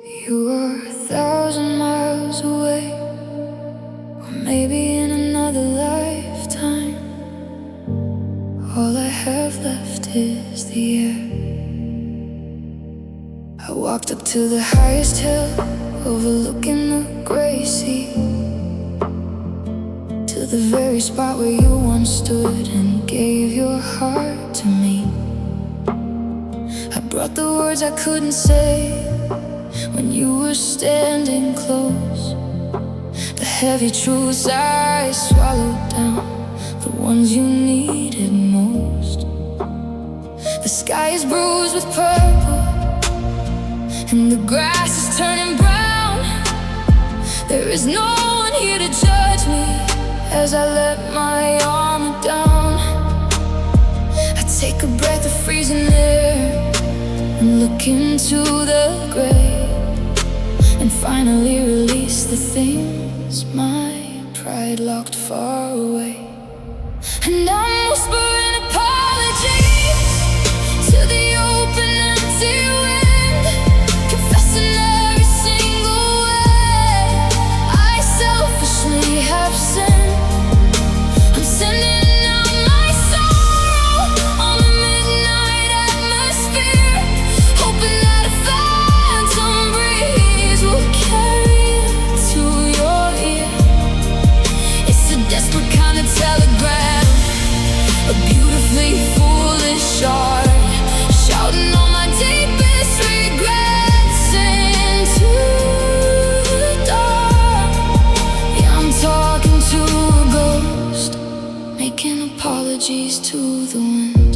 You were 1,000 miles away, or maybe in another lifetime. All I have left is the air. I walked up to the highest hill, overlooking the gray sea, to the very spot where you once stood and gave your heart to me. I brought the words I couldn't say when you were standing close, the heavy truths I swallowed down, the ones you needed most. The sky is bruised with purple, and the grass is turning brown. There is no one here to judge me as I let my armor down. I take a breath of freezing air and look into the gray, and finally release the things my pride locked far away. And I'm whispering apologies to the open, empty wind, confessing every single way I selfishly have sinned. I'm sending out my sorrow on a midnight atmosphere, hoping that a phantom breeze will carry it to your ear. It's a desperate kind of telegram, a beautifully foolish art, shouting all my deepest regrets into the dark. Yeah, I'm talking to a ghost, making apologies to the wind.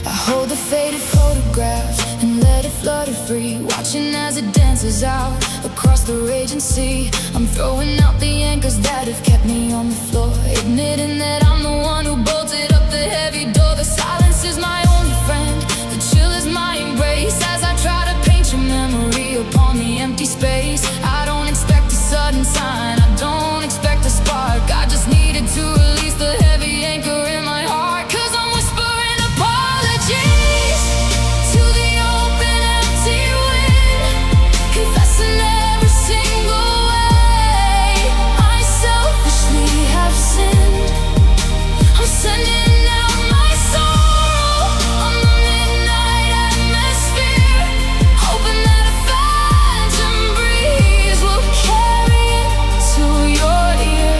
I hold the faded photograph and let it flutter free, watching as it dances out across the raging sea. I'm throwing out the anchors that have kept me on the floor, admitting that I'm the one who bolted up the heavy door. The silence is my only friend, the chill is my embrace, as I try to paint your memory upon the empty space. I don't expect a sudden sign, I don't expect a spark, I just needed to release the heavy anchor in my heart. 'Cause I'm whispering apologies to the open, empty wind, confessing every single way I selfishly have sinned. I'm sending out my sorrow on the midnight atmosphere, hoping that a phantom breeze will carry it to your ear.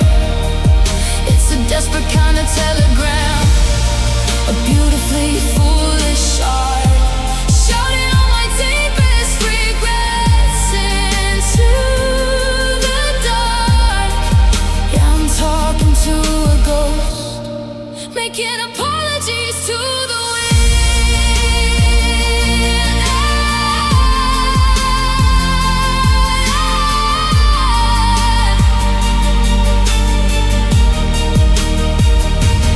It's a desperate kind of telegram, a beautifully foolish art, shouting all my deepest regrets into the dark. Yeah, I'm talking to a ghost, making apologies to the wind.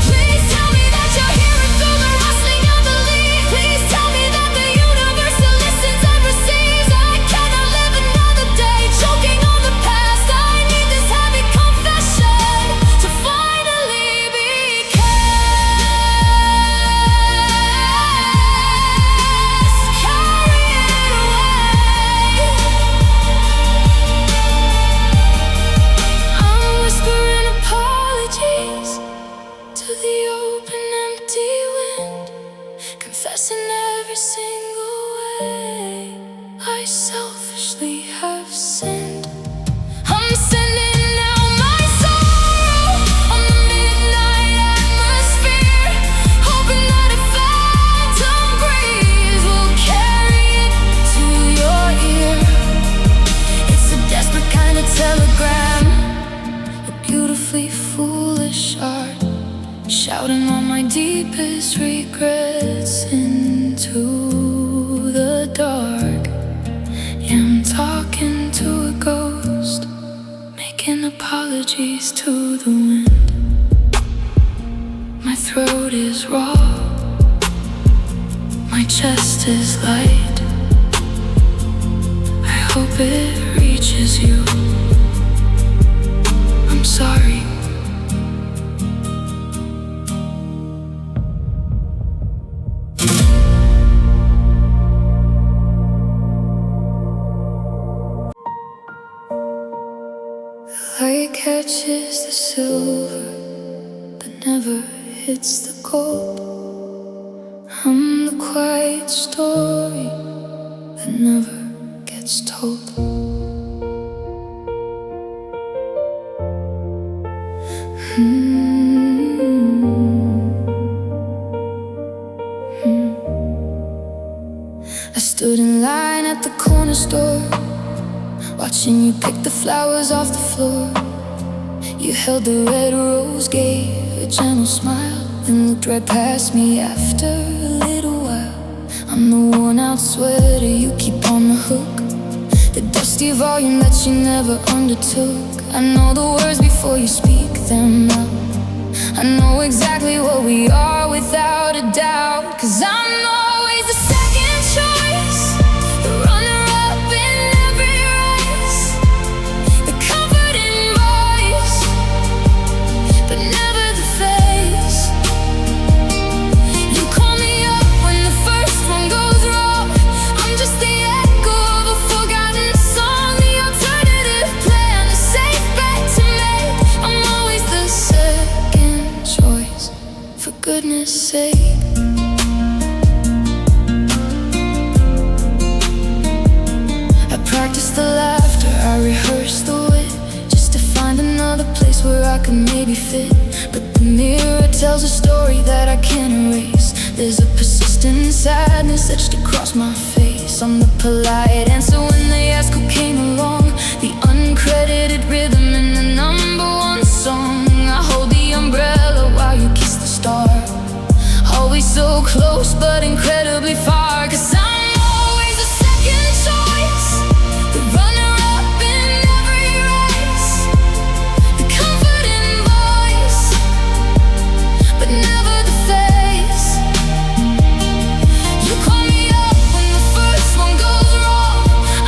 Please tell me that you're hearing through the rustling of the leaves. Please tell me that the universe still listens and receives. I cannot live another day choking on the past. I need this heavy confession to finally be cast. Carry it away. I'm whispering apologies to the open, empty wind, confessing every single way I selfishly have sinned. I'm sending out my sorrow on the midnight atmosphere, hoping that a phantom breeze will carry it to your ear. It's a desperate kind of telegram, a beautifully foolish art, shouting all my deepest regrets into the dark. Yeah, I'm talking to a ghost, making apologies to the wind. My throat is raw, my chest is light. I hope it reaches you. I'm sorry. light catches the silver but never hits the gold. I'm the quiet story that never gets told. I stood in line at the corner store, watching you pick the flowers off the floor. You held the red rose, gave a gentle smile, then looked right past me after a little while. I'm the worn out sweater you keep on the hook, the dusty volume that you never undertook. I know the words before you speak them out. I know exactly what we are without a doubt. 'Cause I'm always the second choice, the runner-up in every race, the comforting voice, but never the face. You call me up when the first one goes wrong. I'm just the echo of a forgotten song, the alternative plan, a safe bet to make. I'm always the second choice, for goodness sake. Practice the laughter, I rehearse the wit, just to find another place where I could maybe fit. But the mirror tells a story that I can't erase. There's a persistent sadness etched across my face. I'm the polite answer when they ask who came along, the uncredited rhythm in the #1 song. I hold the umbrella while you kiss the star, always so close but incredibly far. 'Cause I'm always the second choice, the runner-up in every race, the comforting voice, but never the face. You call me up when the first one goes wrong.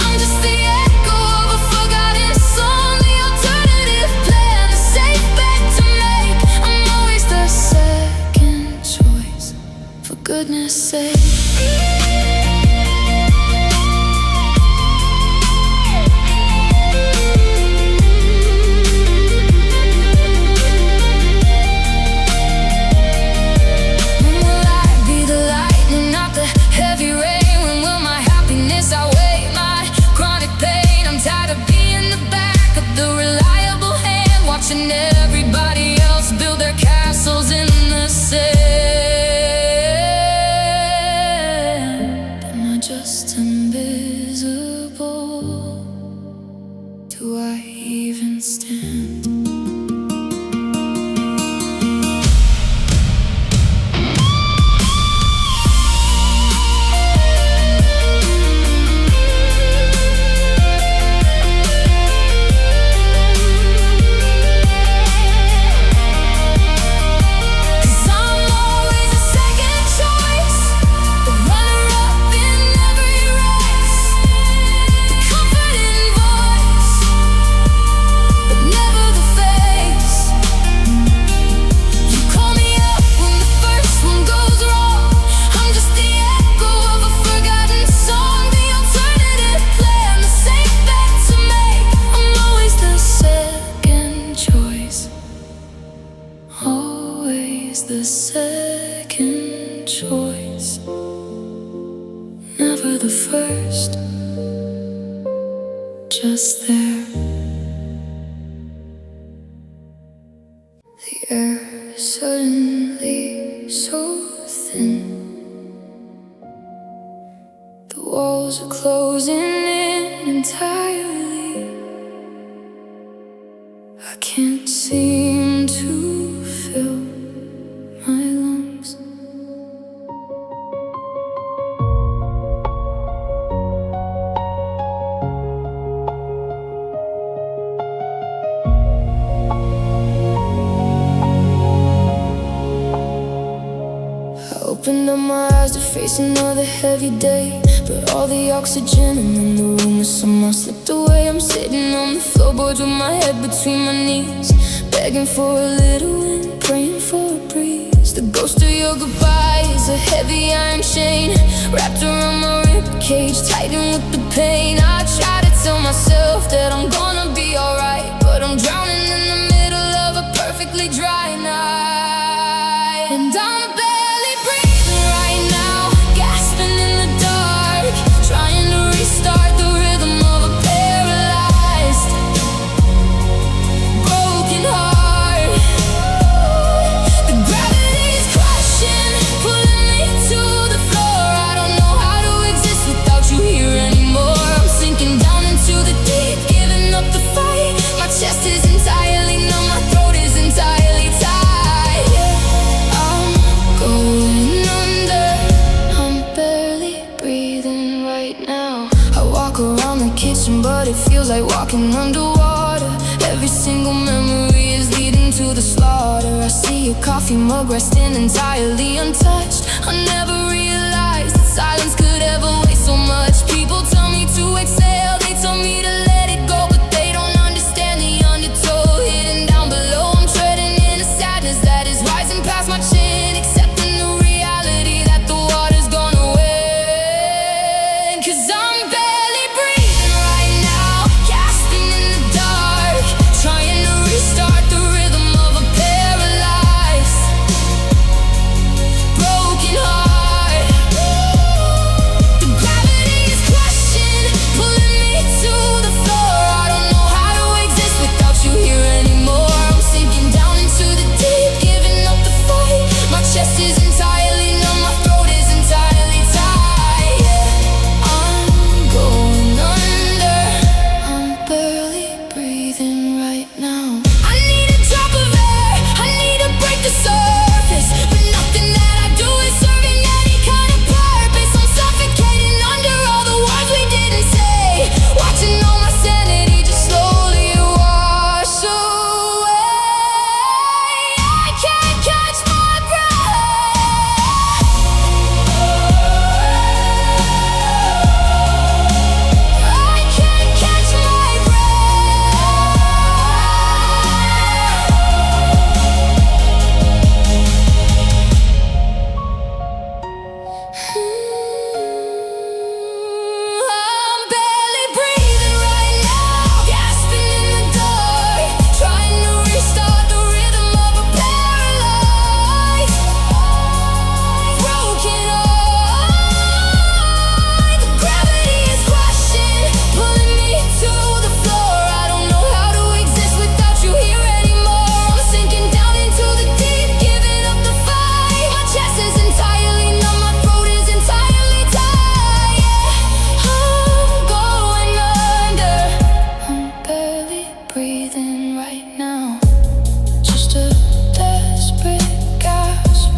I'm just the echo of a forgotten song, the alternative plan, a safe bet to make. I'm always the second choice, for goodness sake. Watching everybody else build their castles in the sand. Am I just invisible? Do I even stand? The second choice, never the first, just there. The air suddenly so thin, the walls are closing in entirely. I can't seem to feel my lungs. I opened up my eyes to face another heavy day, but all the oxygen in the room is somehow slipped away. I'm sitting on the floorboards with my head between my knees, begging for a little wind, praying for a breeze. The ghost of your goodbye is a heavy iron chain wrapped around my ribcage, tightened with the pain. I try to tell myself that I'm gonna be alright, but I'm drowning walk around the kitchen, but it feels like walking underwater. Every single memory is leading to the slaughter. I see your coffee mug resting entirely untouched. I never realized that silence could ever weigh so much. People tell me to exhale, they tell me to let it go, but they don't understand the undertow hidden down below. I'm treading in a sadness that is rising past my chin, accepting the reality that the water's gonna win. 'Cause I'm barely breathing right now, gasping in the dark, trying to restart the rhythm of a paralyzed, broken heart. The gravity is crushing, pulling me to the floor. I don't know how to exist without you here anymore. I'm sinking down into the deep, giving up the fight. My chest is entirely numb, my throat is entirely tight. Yeah, I'm going under, I'm barely breathing right now. I need a drop of air, I need to break the surface, but nothing that I do is serving any kind of purpose. I'm suffocating under all the words we didn't say, watching all my sanity just slowly wash away. I can't catch my breath, I can't catch my breath. I'm barely breathing right now, gasping in the dark, trying to restart the rhythm of a paralyzed, broken heart. The gravity is crushing, pulling me to the floor. I don't know how to exist without you here anymore. I'm sinking down into the deep, giving up the fight. My chest is entirely numb, my throat is entirely tight. Yeah, I'm going under, I'm barely breathing right now. Just a desperate gasp.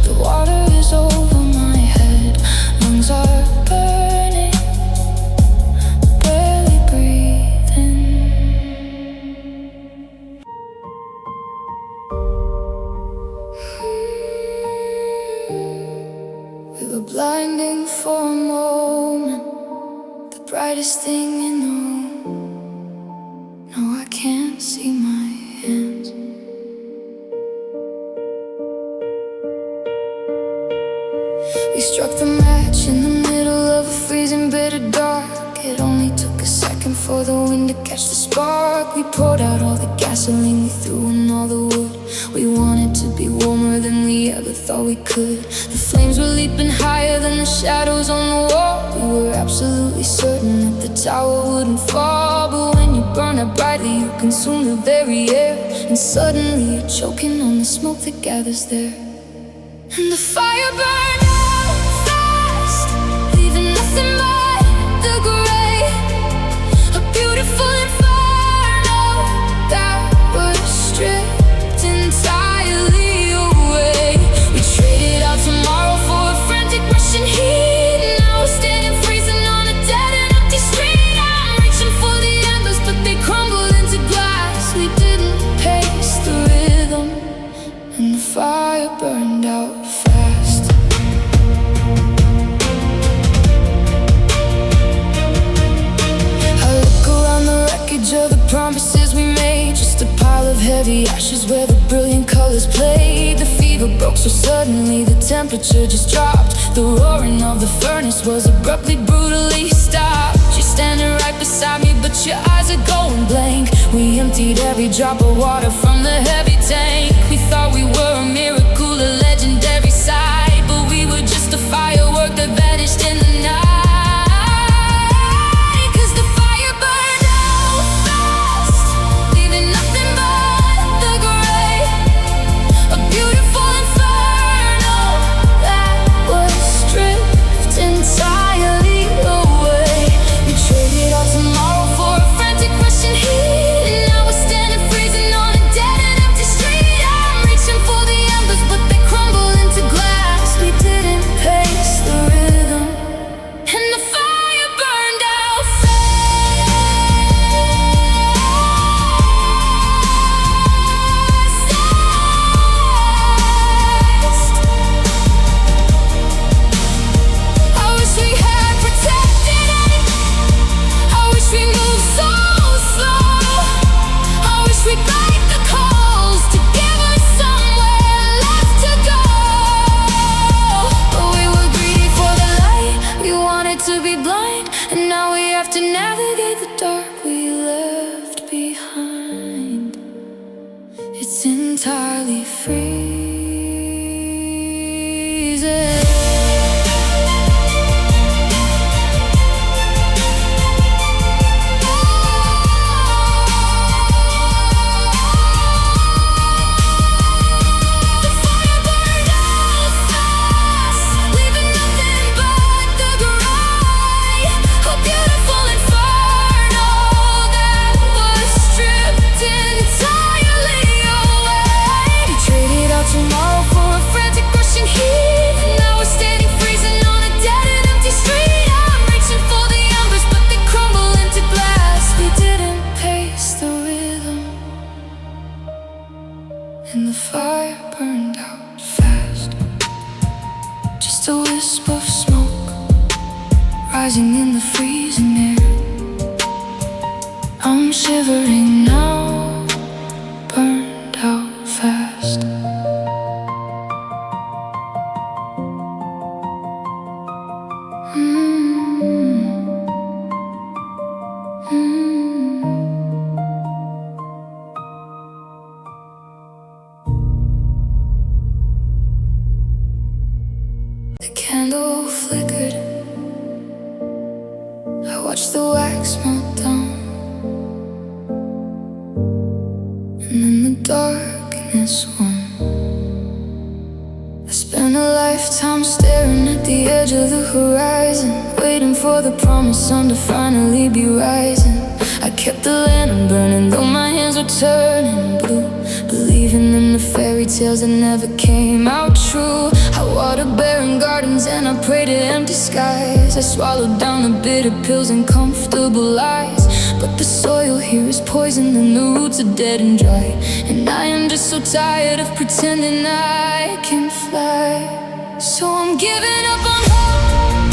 The water is over my head, lungs are burning, barely breathing. We were blinding for a moment, the brightest thing in the room. No, I can't see my hands. We struck the match in the middle of a freezing bitter dark. It only took a second for the wind to catch the spark. We poured out all the gasoline, we threw in all the wood. We wanted to be warmer than we ever thought we could. The flames were leaping higher than the shadows on the wall. We were absolutely certain that the tower wouldn't fall. But when you burn up brightly, you consume the very air, and suddenly you're choking on the smoke that gathers there. And the fire burned out fast, leaving nothing but the gray. A beautiful inferno that was stripped entirely away. We traded out tomorrow for a frantic Russian heat. Now we're standing freezing on a dead and empty street. I'm reaching for the embers, but they crumbled into glass. We didn't pace the rhythm, and the fire burned out fast. I look around the wreckage of the promises we made, just a pile of heavy ashes where the brilliant colors played. The fever broke so suddenly, the temperature just dropped. The roaring of the furnace was abruptly, brutally stopped. You're standing right beside me, but your eyes are going blank. We emptied every drop of water from the heavy tank. We thought we were a miracle, a legendary sight, but we were just a firework that vanished in the night. 'Cause the fire burned out fast, leaving nothing but the gray. A beautiful inferno that was stripped entirely away. We traded out tomorrow for a frantic Russian heat. And now we're standing freezing on a dead and empty to be blind, and now we have to navigate the dark we left behind. It's entirely freezing. And the fire burned out fast. Just a wisp of smoke rising in the freezing air. I'm shivering now, burned out fast. The candle flickered. I watched the wax melt down, and in the darkness won. I spent a lifetime staring at the edge of the horizon, waiting for the promised sun to finally be rising. I kept the lantern burning, though my hands were turning blue, believing in the fairy tales that never came out true. I watered barren gardens and I prayed to empty skies. I swallowed down the bitter pills and comfortable lies, but the soil here is poison and the roots are dead and dry, and I am just so tired of pretending I can fly. So I'm giving up on hope.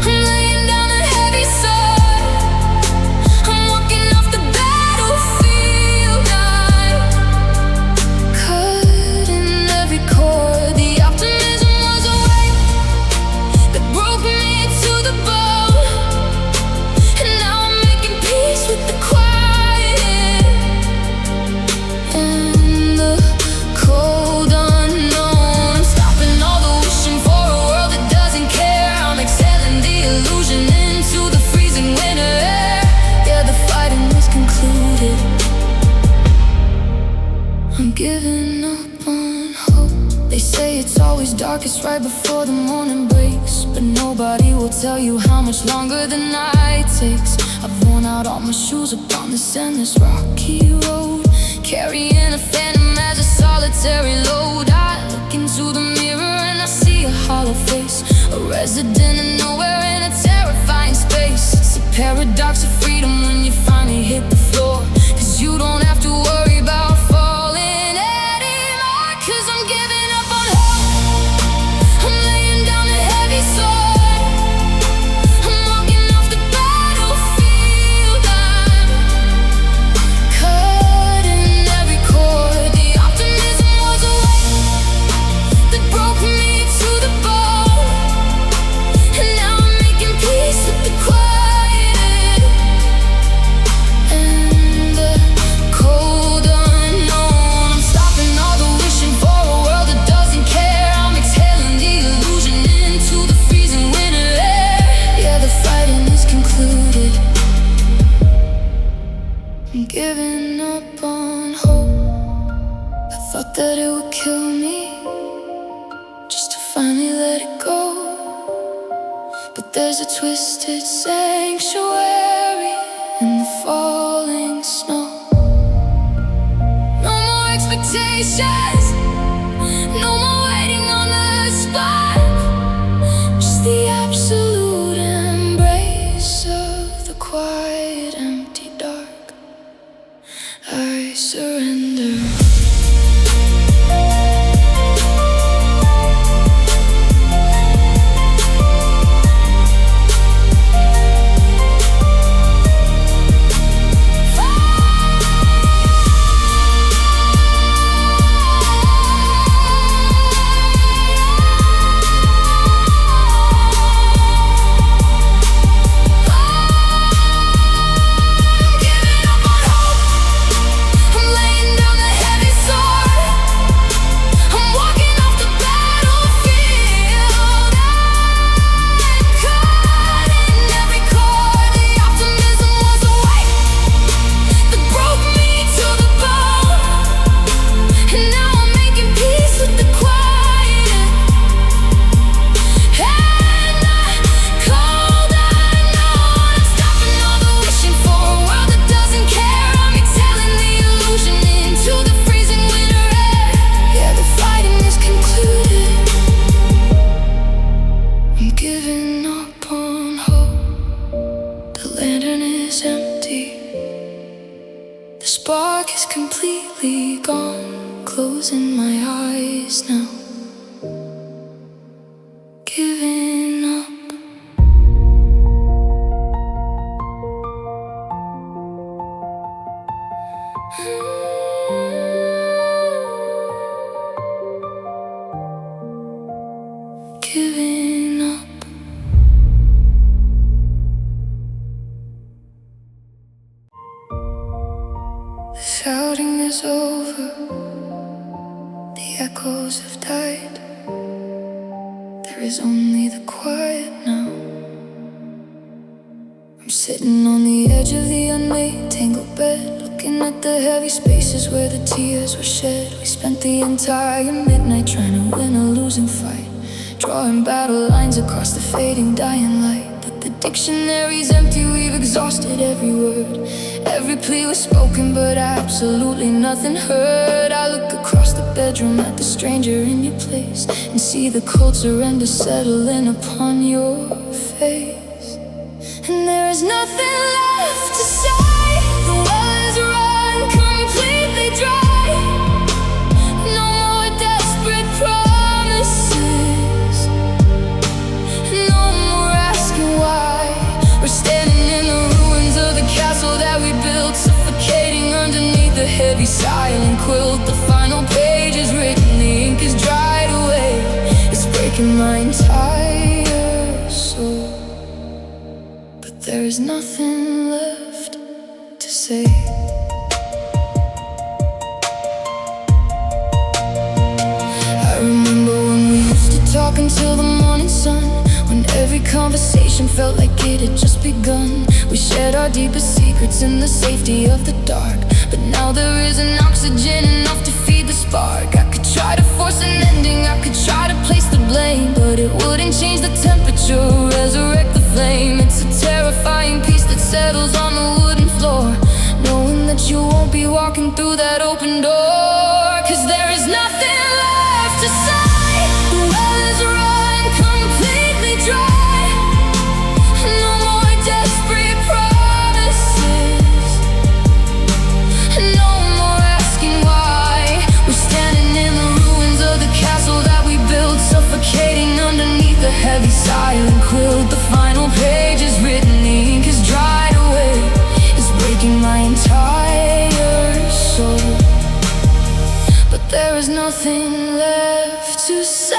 I'm laying down a heavy sword. I'm walking off the battlefield. I'm cutting every chord. The optimism was a weight that broke me to the bone, and now I'm making peace with the quiet and the cold unknown. I'm stopping all the wishing for a world that doesn't care. I'm exhaling the illusion into the freezing winter air. Yeah, the fighting is concluded. I'm giving up on hope. They say it's always darkest right before the morning breaks, but nobody will tell you how much longer the night takes. I've worn out all my shoes upon this endless rocky road, carrying a phantom as a solitary load. I look into the mirror and I see a hollow face, a resident of nowhere in a terrifying space. It's a paradox of freedom when you finally hit the floor, 'cause you don't have to worry about falling anymore. 'Cause I'm giving up on hope. I'm laying down a heavy sword. I'm walking off the battlefield. I'm cutting every chord. The optimism was a weight that broke me to the bone, and now I'm making peace with the quiet and the cold unknown. I'm stopping all the wishing for a world that doesn't care. I'm exhaling the illusion into the freezing winter air. Yeah, the fighting is concluded. I'm giving up on hope. I thought that it would kill me just to finally let it go, but there's a twisted sanctuary in the falling snow. No more expectations, no more waiting on the spot, just the absolute embrace of the quiet, empty dark. I surrender. is empty. The spark is completely gone. Closing my eyes now, giving up. Giving up. The shouting is over. The echoes have died. There is only the quiet now. I'm sitting on the edge of the unmade tangled bed, looking at the heavy spaces where the tears were shed. We spent the entire midnight trying to win a losing fight, drawing battle lines across the fading, dying light. But the dictionary's empty, we've exhausted every word. Every plea was spoken, but absolutely nothing heard. I look across the bedroom at the stranger in your place and see the cold surrender settling upon your face. And there is nothing left to say. The well is run completely dry. No more desperate promises. No more asking why. We're standing in the ruins of the castle that we built, suffocating underneath the heavy silent quilt. The final page is written, the ink is dried away. It's breaking my entire soul. There is nothing left to say. I remember when we used to talk until the morning sun, when every conversation felt like it had just begun. We shared our deepest secrets in the safety of the dark, but now there isn't oxygen enough to feed the spark. I could try to force an ending, I could try to place the blame, but it wouldn't change the temperature, resurrect the flame. It's a terrifying peace that settles on the wooden floor, knowing that you won't be walking through that open door. 'Cause there is nothing left to say. The well is run completely dry. No more desperate promises. No more asking why. We're standing in the ruins of the castle that we built, suffocating underneath the heavy silent quilt. The final page is written, the ink is dried away. It's breaking my entire soul. But there is nothing left to say.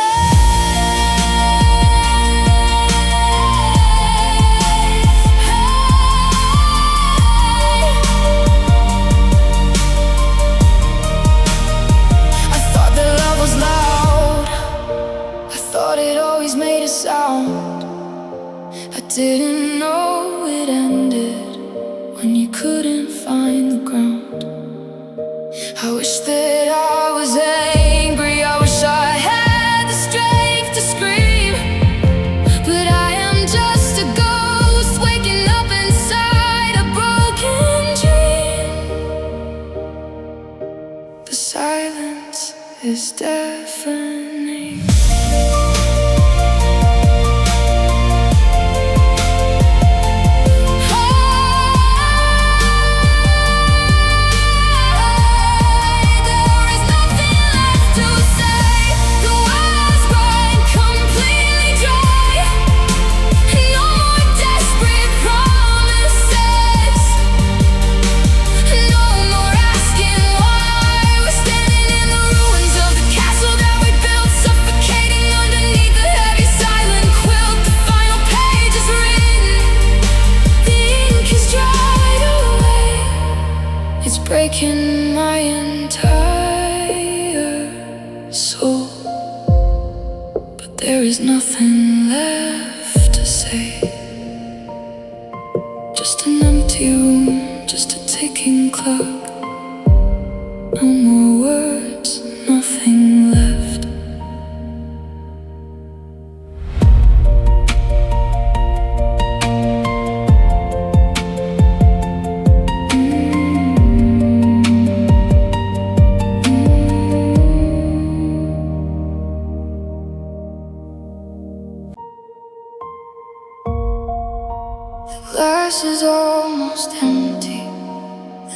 I thought that love was loud. I thought it always made a sound. I didn't know it ended when you couldn't find the ground. I wish that I was angry, I wish I had the strength to scream, but I am just a ghost waking up inside a broken dream. The silence is deafening. Breaking my entire soul, but there is nothing left to say. Just an empty room, just a ticking clock. No more words, nothing left. glass is almost empty.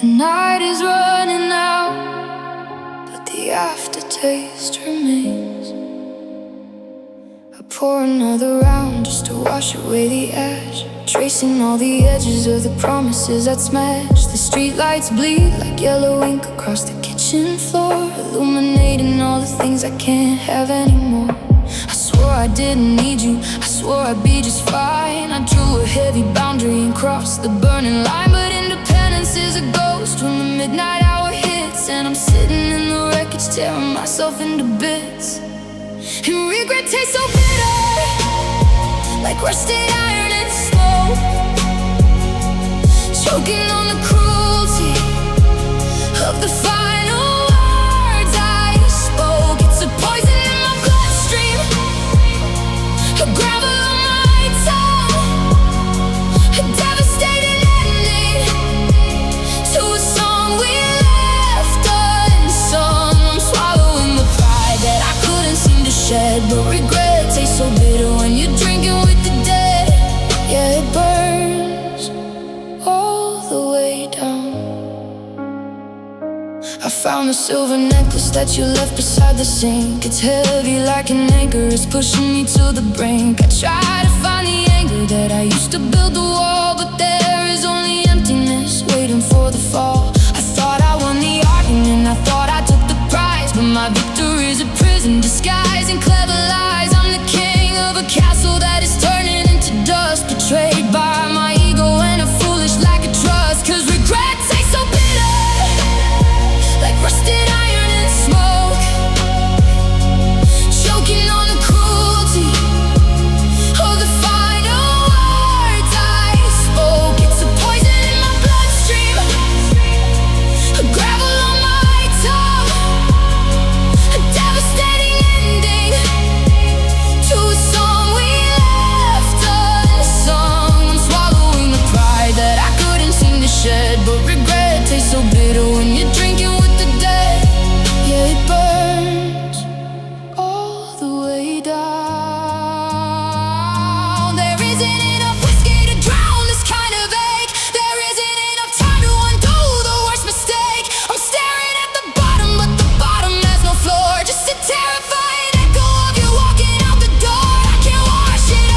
The night is running out, but the aftertaste remains. I pour another round just to wash away the ash, tracing all the edges of the promises I'd smashed. The streetlights bleed like yellow ink across the kitchen floor, illuminating all the things I can't have anymore. I swore I didn't need you, I swore I'd be just fine. I drew a heavy boundary and crossed the burning line. But independence is a ghost when the midnight hour hits, and I'm sitting in the wreckage tearing myself into bits. And regret tastes so bitter, like rusted iron and smoke, choking on the cruelty of the final words I spoke. It's a poison in my bloodstream, a gravel on my tongue, a devastating ending to a song we left unsung. I'm swallowing the pride that I couldn't seem to shed, but regret tastes so bitter when you're drinking with the dead. Yeah, it burns all the way down. I found the silver necklace that you left beside the sink. It's heavy like an anchor, it's pushing me to the brink. I try to find the anger that I used to build the wall, but there is only emptiness waiting for the fall. I thought I won the argument, I thought I took the prize, but my victory is a prison disguised in clever lies. I'm the king of a castle that is turning into dust, betrayed by my ego and a foolish lack of trust. Cause regret tastes so bitter, like rusted iron and smoke, choking on the cruelty of the final words I spoke. It's a poison in my bloodstream, a gravel on my tongue, a devastating ending to a song we left unsung. I'm swallowing the pride that I couldn't seem to shed, but regret tastes so bitter when you're drinking with the dead. Yeah, it burns all the way down. There isn't enough whiskey to drown this kind of ache. There isn't enough time to undo the worst mistake. I'm staring at the bottom, but the bottom has no floor, just a terrifying echo of you walking out the door. I can't wash it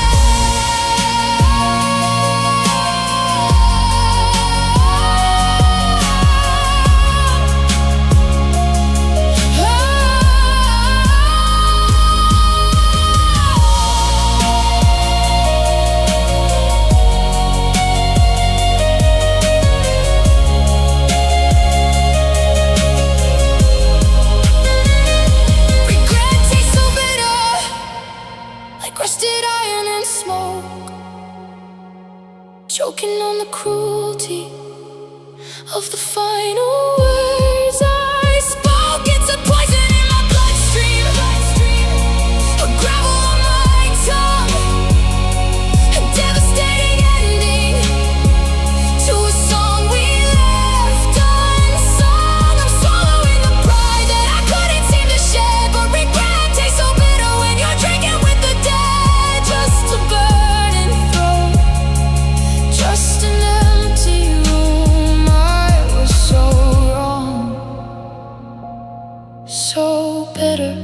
Regret tastes so bitter, like rusted iron and smoke, choking on the cruelty of the final words I spoke. It's a poison in my bloodstream, a gravel on my tongue, a devastating ending to a song we left unsung. I'm swallowing the pride that I couldn't seem to shed, but regret tastes so bitter when you're drinking with the dead. Just a burning throat, just an empty room. I was so wrong, so bitter.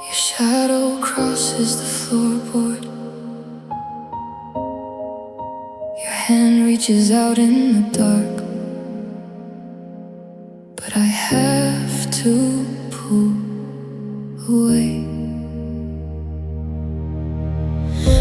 Your shadow crosses the floorboard, your hand reaches out in the dark, but I have to pull away.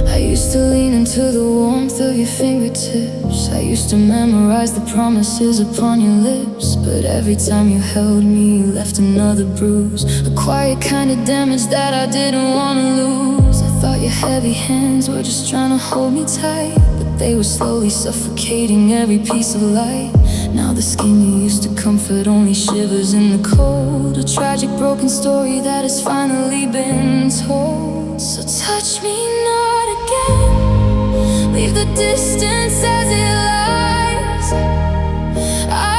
I used to lean into the warmth of your fingertips. I used to memorize the promises upon your lips, but every time you held me, you left another bruise, a quiet kind of damage that I didn't want to lose. I thought your heavy hands were just trying to hold me tight, but they were slowly suffocating every piece of light. Now the skin you used to comfort only shivers in the cold. A tragic broken story that has finally been told. So touch me not again, leave the distance as it lies.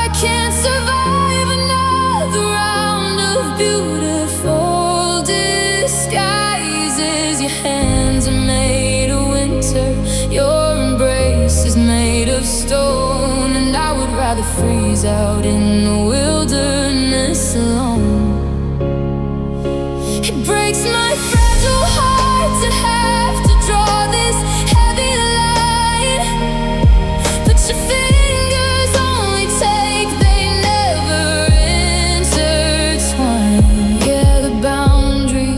I can't survive another round of beautiful disguises. Your hands are made of winter, your embrace is made of stone, and I would rather freeze out in the wilderness alone. It breaks my fragile heart to have to draw this heavy line, but your fingers only take, they never intertwine. Yeah, the boundary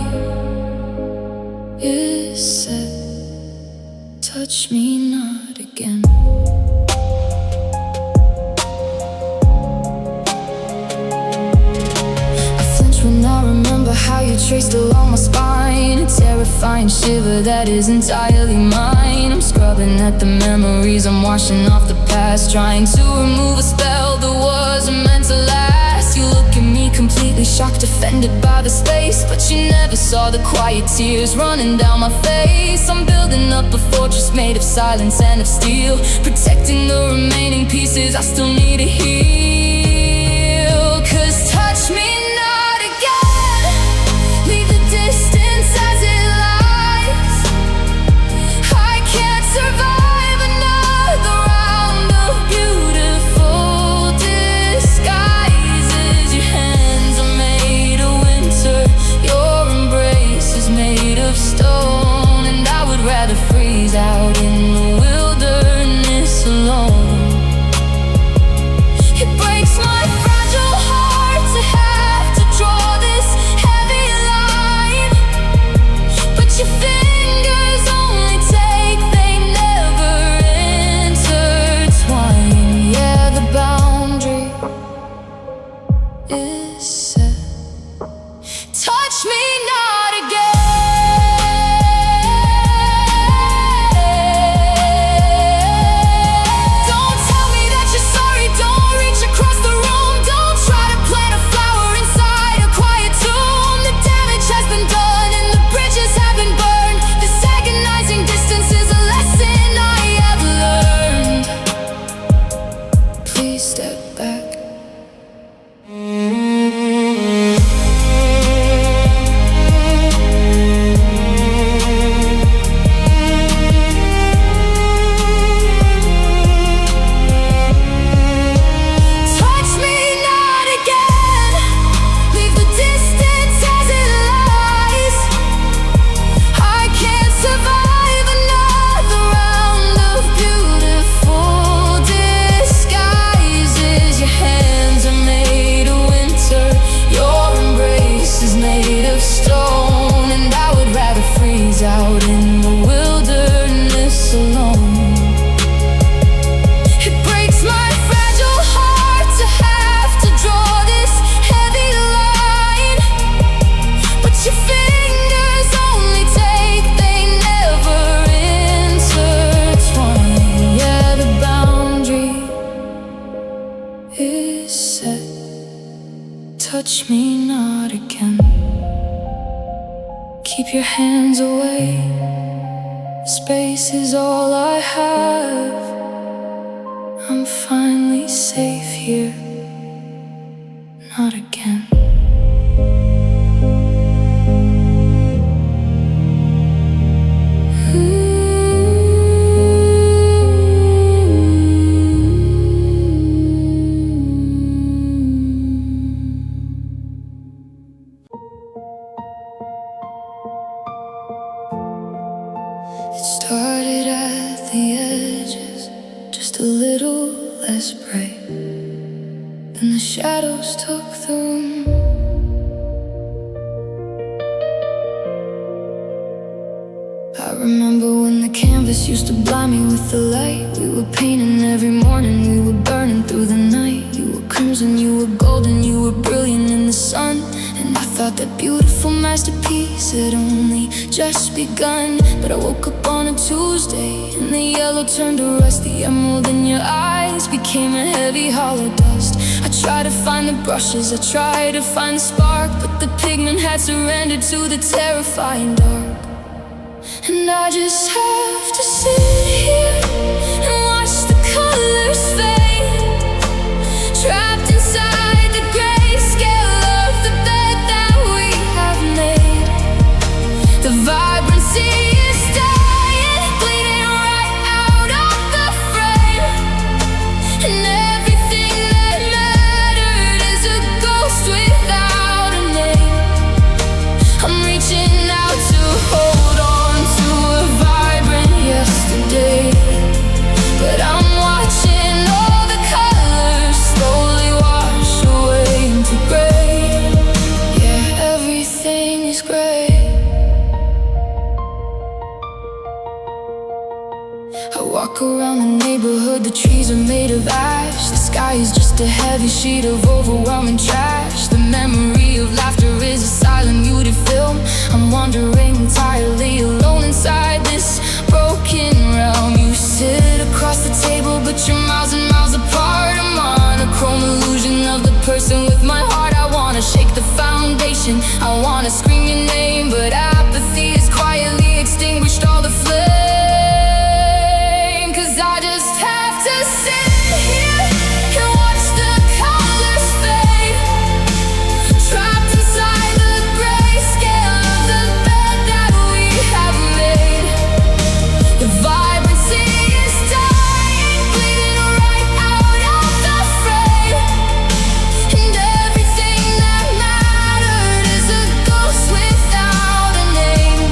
is set. Touch me not again. When I remember how you traced along my spine, a terrifying shiver that is entirely mine. I'm scrubbing at the memories, I'm washing off the past, trying to remove a spell that wasn't meant to last. You look at me completely shocked, offended by the space, but you never saw the quiet tears running down my face. I'm building up a fortress made of silence and of steel, protecting the remaining pieces I still need to heal. 'Cause touch me not again, leave the distance as it lies. I can't survive another round of beautiful disguises. Your hands are made of winter, your embrace is made of stone, and I would rather freeze out in the wilderness alone. It breaks my fragile heart to have to draw this heavy line, but your fingers only take, they never intertwine. Yeah, the boundary is set. Touch me not again. Don't tell me that you're sorry, don't reach across the room, don't try to plant a flower inside a quiet tomb. The damage has been done and the bridges have been burned. This agonizing distance is a lesson I have learned. Please step back. Touch me not again, leave the distance as it lies. I can't survive another round of beautiful disguises. Your hands are made of winter, your embrace is made of stone, and I would rather freeze out in the wilderness alone. It breaks my fragile heart to have to draw this heavy line, but your fingers only take, they never intertwine. Yeah, the boundary is set. Touch me not again. Keep your hands away, space is all I have. I'm finally safe here, not again. It started at the edges, just a little less bright. Then the shadows took the room. I remember when the canvas used to blind me with the light. We were painting every morning, we were burning through the night. You were crimson, you were golden, you were brilliant in the sun, and I thought a beautiful masterpiece had only just begun. But I woke up on a Tuesday and the yellow turned to rust. The emerald in your eyes became a heavy hollow dust. I tried to find the brushes, I tried to find the spark, but the pigment had surrendered to the terrifying dark. And I just have to sit here and watch the colors fade, trapped inside the grayscale of the bed that we have made. The vibrancy is dying, bleeding right out of the frame, and everything that mattered is a ghost without a name. I'm reaching out to hold on to a vibrant yesterday, but I'm watching all the colors slowly wash away into gray. Yeah, everything is gray. I walk around the neighborhood, the trees are made of ash. The sky is just a heavy sheet of overwhelming trash. The memory of laughter is a silent muted film. I'm wandering entirely alone inside this broken realm. You sit across the table, but you're miles and miles apart. A monochrome illusion of the person with my heart. I wanna shake the foundation, I wanna scream your name, but apathy has quietly extinguished all the flame. I just have to sit here and watch the colors fade, trapped inside the grayscale of the bed that we have made. The vibrancy is dying, bleeding right out of the frame, and everything that mattered is a ghost without a name.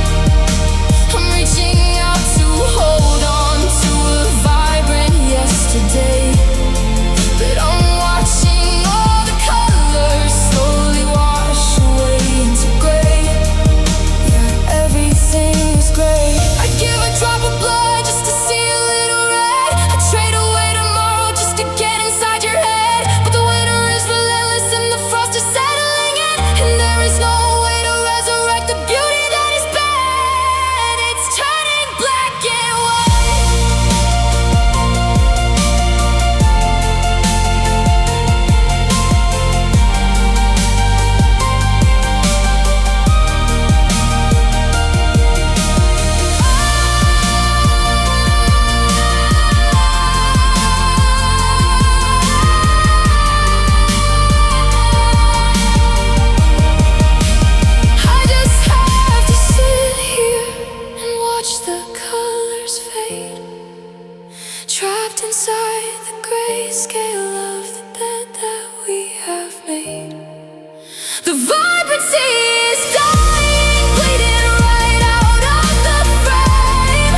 I'm reaching out to hold on to a vibrant yesterday, but I'm watching all the colors slowly wash away into gray. Yeah, everything is gray. I'd give a drop of blood just to see a little red. I'd trade away tomorrow just to get inside your head. But the winter is relentless and the frost is settling in, and there is no way to resurrect the beauty that is bad. It's turning black and white. I just have to sit here and watch the colors fade, trapped inside the grayscale of the bed that we have made. The vibrancy is dying, bleeding right out of the frame,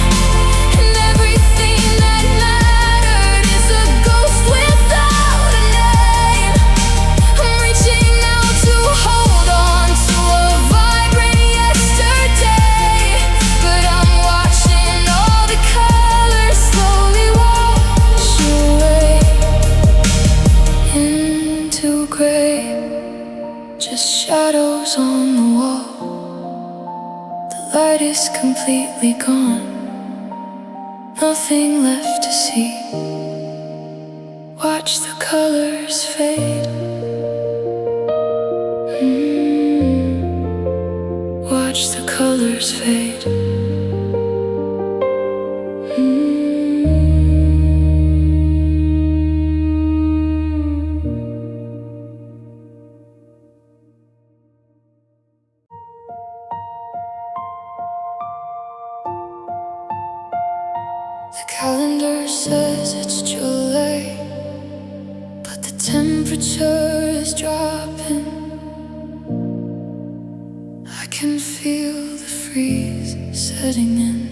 and everything that mattered is a ghost without a name. I'm reaching out to hold on to a vibrant yesterday, but I'm watching all the colors slowly wash away into gray. Just shadows on the wall. The light is completely gone, nothing left to see. Watch the colors fade. Watch the colors fade. The calendar says it's July, but the temperature is dropping. I can feel the freeze setting in.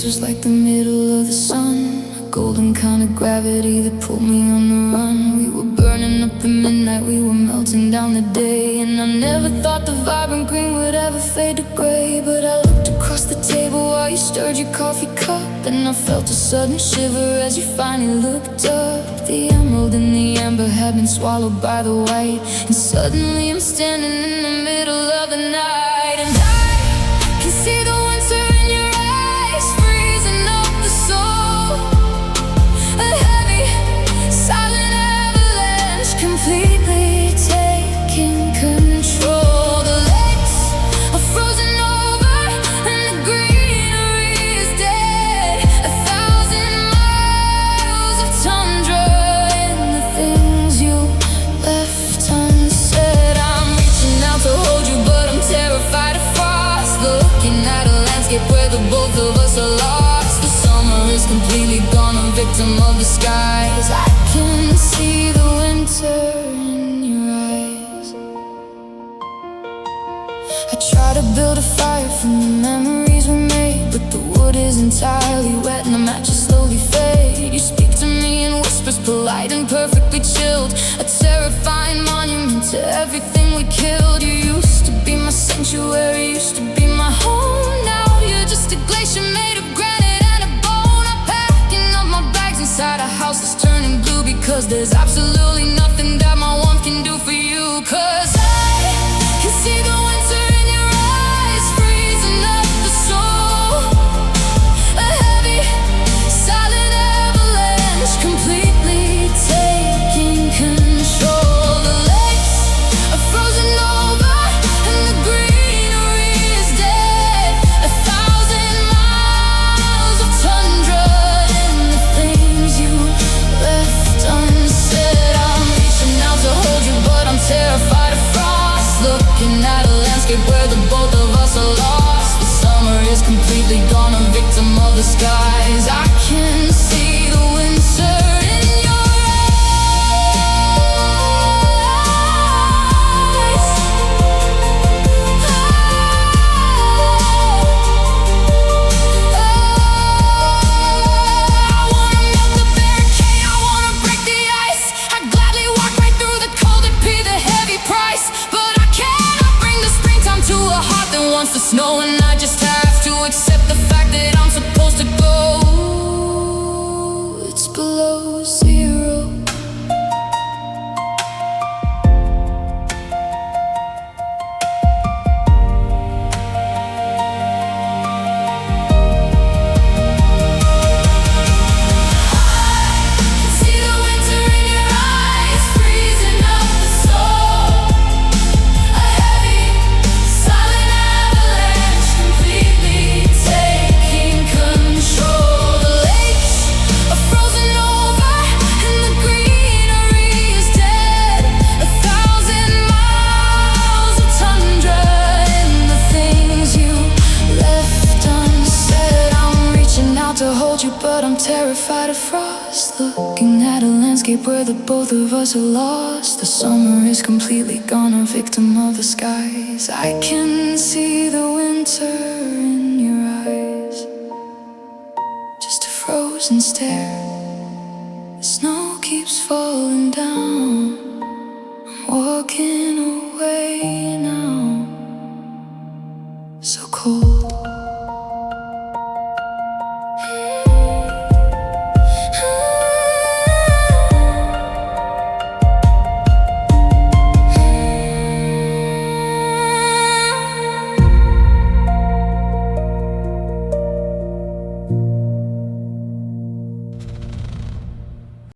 Was like the middle of the sun, a golden kind of gravity that pulled me on the run. We were burning up at midnight, we were melting down the day. And I never thought the vibrant green would ever fade to gray. But I looked across the table while you stirred your coffee cup, and I felt a sudden shiver as you finally looked up. The emerald and the amber had been swallowed by the white, and suddenly I'm standing in the middle of the night. And I can see the winter in your eyes, freezing up the soul. A heavy, silent avalanche, completely taking control. The lakes are frozen over and the greenery is dead. 1,000 miles of tundra and the things you left unsaid. I'm reaching out to hold you, but I'm terrified of frost. Looking at a landscape where the both of us are lost. The summer is completely gone, a victim of the skies. I can see the winter in your eyes. I try to build a fire from the memories we made, but the wood is entirely wet and the matches slowly fade. You speak to me in whispers, polite and perfectly chilled, a terrifying monument to everything we killed. You used to be my sanctuary, used to be my home. Now you're just a glacier made of granite and a bone. I'm packing up my bags inside a house that's turning blue, because there's absolutely nothing that my warmth can do for you. 'Cause I can see the winter in your eyes, freezing up the soul. A heavy, silent avalanche, completely taking control. The lakes are frozen over and the greenery is dead. 1,000 miles of tundra and the things you left unsaid. I'm reaching out to hold you, but I'm terrified of frost. Looking at a landscape where the both of us are lost. The summer is completely gone, a victim of the skies. I can see the winter in your eyes. I wanna melt the barricade, I wanna break the ice. I'd gladly walk right through the cold and pay the heavy price. But I cannot bring the springtime to a heart that wants the snow. And I just have to accept the fact that I'm supposed to go. It's below zero. See the winter in your eyes, freezing up the soul. A heavy, silent avalanche, completely taking control. The lakes are frozen over and the greenery is dead. 1,000 miles of tundra and the things you left unsaid. I'm reaching out to hold you, but I'm terrified of frost. Looking at a landscape where the both of us are lost. The summer is completely gone, a victim of the skies. I can see the winter in your eyes, just a frozen stare. The snow keeps falling down.